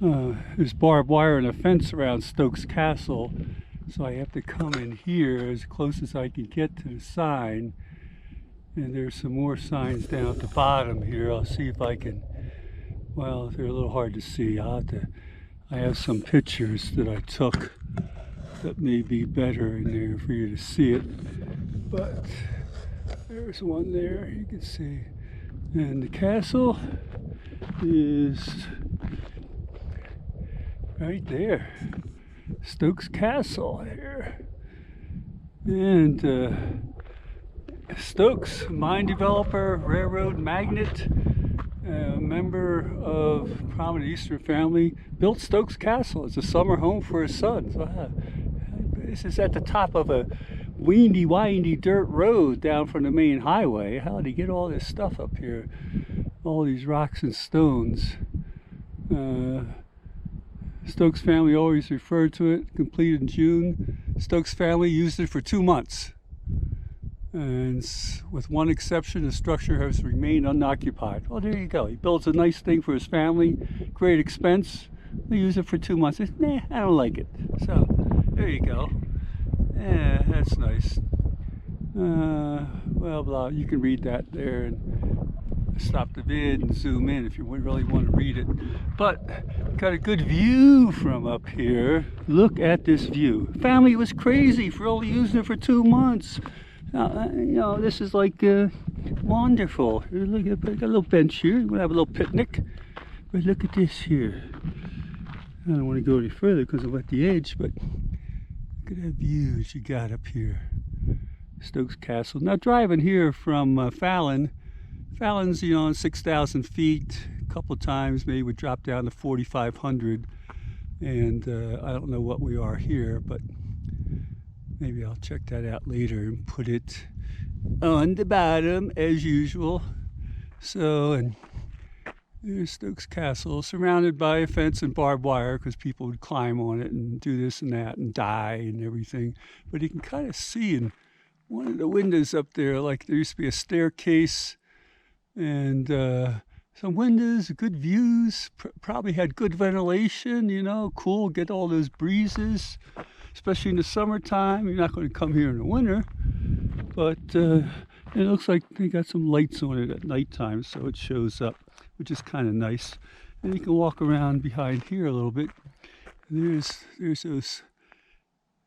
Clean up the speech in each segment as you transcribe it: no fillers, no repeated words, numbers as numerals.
There's barbed wire and a fence around Stokes Castle, so I have to come in here as close as I can get to the sign. And there's some more signs down at the bottom here. I'll see if I can, well, they're a little hard to see. I have some pictures that I took that may be better in there for you to see it. But there's one there, you can see. And the castle is right there. Stokes Castle here. And Stokes, mine developer, railroad magnate, member of prominent Eastern family, built Stokes Castle as a summer home for his sons. This is at the top of a windy dirt road down from the main highway. How did he get all this stuff up here? All these rocks and stones. Stokes family always referred to it, completed in June. Stokes family used it for 2 months. And with one exception, the structure has remained unoccupied. Well, there you go. He builds a nice thing for his family, great expense. They use it for 2 months. Nah, I don't like it. So, there you go. Yeah, that's nice. Well, blah, you can read that there and stop the vid and zoom in if you really want to read it. But, got a good view from up here. Look at this view. Family was crazy for only using it for 2 months. You know, this is like wonderful. Look at got a little bench here. We're gonna have a little picnic. But look at this here. I don't want to go any further because I'm at the edge, but look at that view that you got up here. Stokes Castle. Now driving here from Fallon. Fallon's, you know, 6,000 feet. A couple of times maybe we drop down to 4,500. And I don't know what we are here, but maybe I'll check that out later and put it on the bottom as usual. So, and there's Stokes Castle, surrounded by a fence and barbed wire because people would climb on it and do this and that and die and everything. But you can kind of see in one of the windows up there, like there used to be a staircase and some windows, good views, probably had good ventilation, you know, cool, get all those breezes. Especially in the summertime. You're not going to come here in the winter, but it looks like they got some lights on it at nighttime, so it shows up, which is kind of nice. And you can walk around behind here a little bit. There's those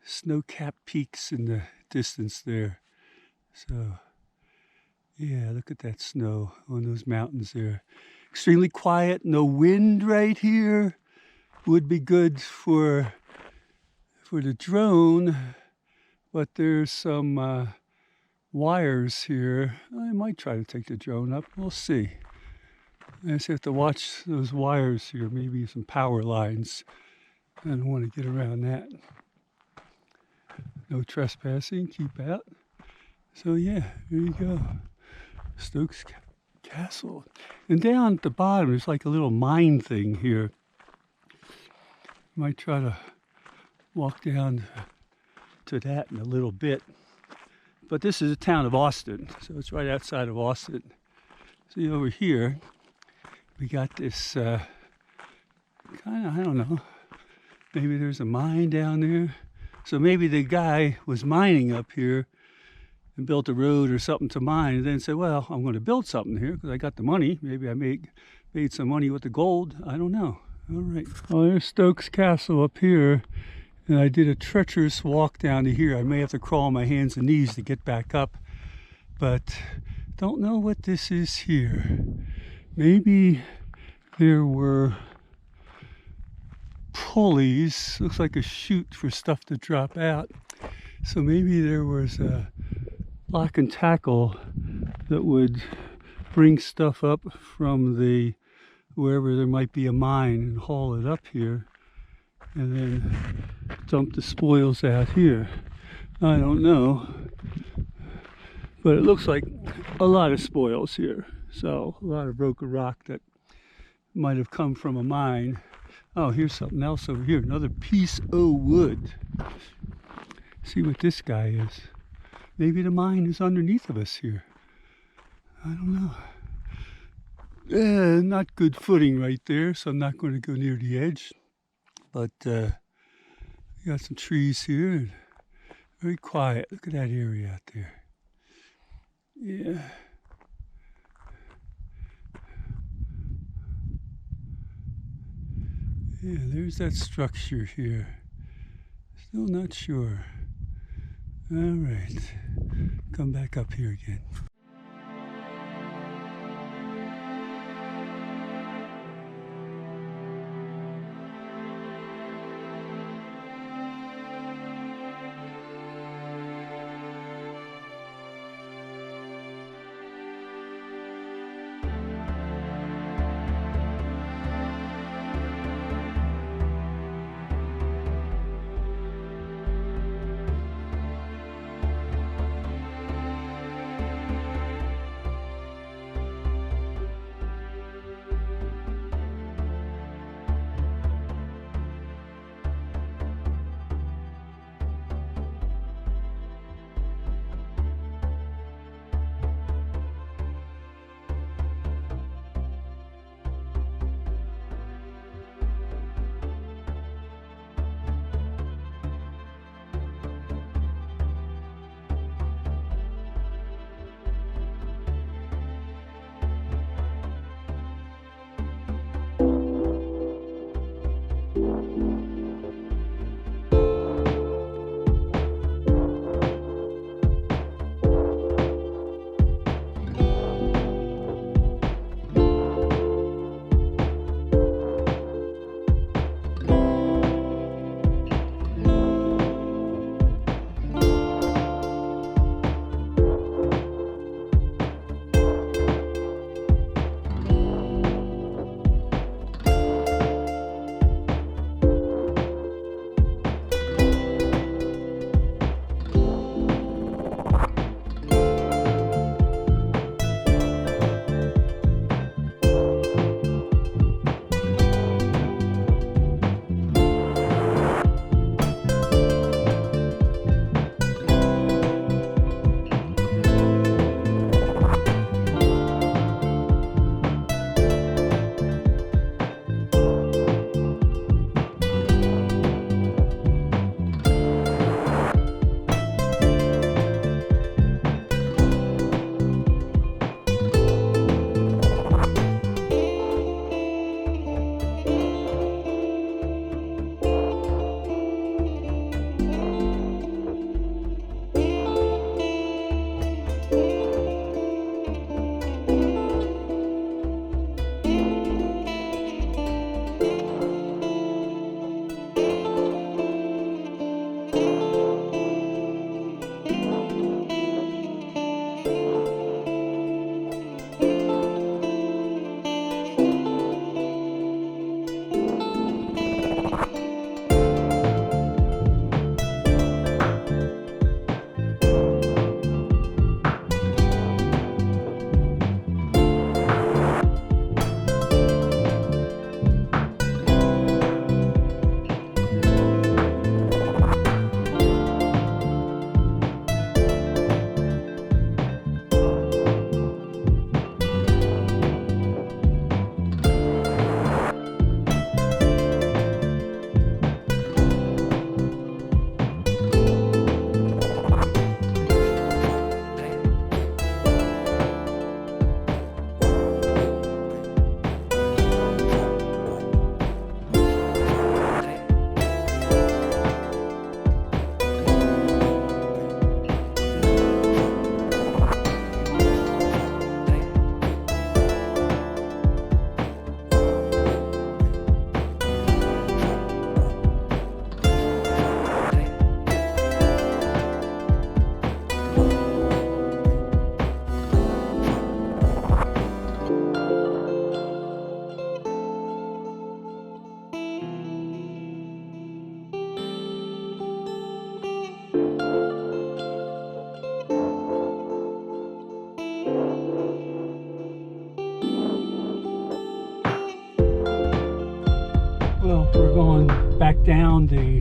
snow-capped peaks in the distance there. So, yeah, look at that snow on those mountains there. Extremely quiet, no wind right here. Would be good for the drone, but there's some wires here. I might try to take the drone up. We'll see. I just have to watch those wires here, maybe some power lines. I don't want to get around that. No trespassing, keep out. So yeah, there you go. Stokes Castle. And down at the bottom, there's like a little mine thing here. Might try to walk down to that in a little bit. But this is the town of Austin, so it's right outside of Austin. See over here, we got this kind of, I don't know, maybe there's a mine down there. So maybe the guy was mining up here and built a road or something to mine and then said, well, I'm going to build something here because I got the money. Maybe I made some money with the gold. I don't know. All right. Well, there's Stokes Castle up here. And I did a treacherous walk down to here. I may have to crawl on my hands and knees to get back up. But don't know what this is here. Maybe there were pulleys. Looks like a chute for stuff to drop out. So maybe there was a lock and tackle that would bring stuff up from the wherever there might be a mine and haul it up here. And then dump the spoils out here. I don't know. But it looks like a lot of spoils here. So a lot of broken rock that might have come from a mine. Oh, here's something else over here. Another piece of wood. See what this guy is. Maybe the mine is underneath of us here. I don't know. Not good footing right there, so I'm not going to go near the edge. But we got some trees here, and very quiet. Look at that area out there. Yeah. Yeah, there's that structure here. Still not sure. All right, come back up here again. Well, we're going back down the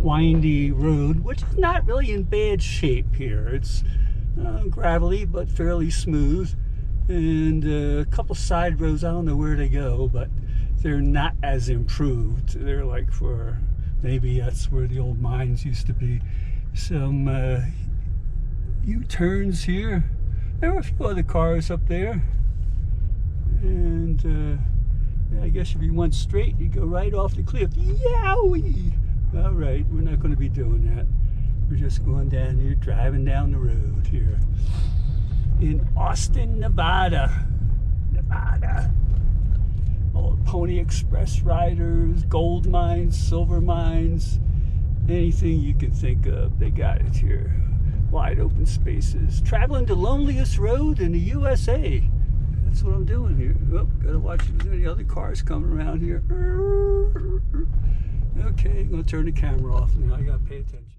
windy road, which is not really in bad shape here. It's gravelly but fairly smooth. and a couple side roads. I don't know where they go, but they're not as improved. They're like for, maybe that's where the old mines used to be. Some U-turns here. There were a few other cars up there, and I guess if you went straight, you go right off the cliff. Yowie! All right, we're not going to be doing that. We're just going down here, driving down the road here in Austin, Nevada. All the Pony Express riders, gold mines, silver mines, anything you can think of, they got it here. Wide open spaces. Traveling the loneliest road in the USA. That's what I'm doing here. Oh, gotta watch if there's any other cars coming around here. Okay, I'm gonna turn the camera off now. I gotta pay attention.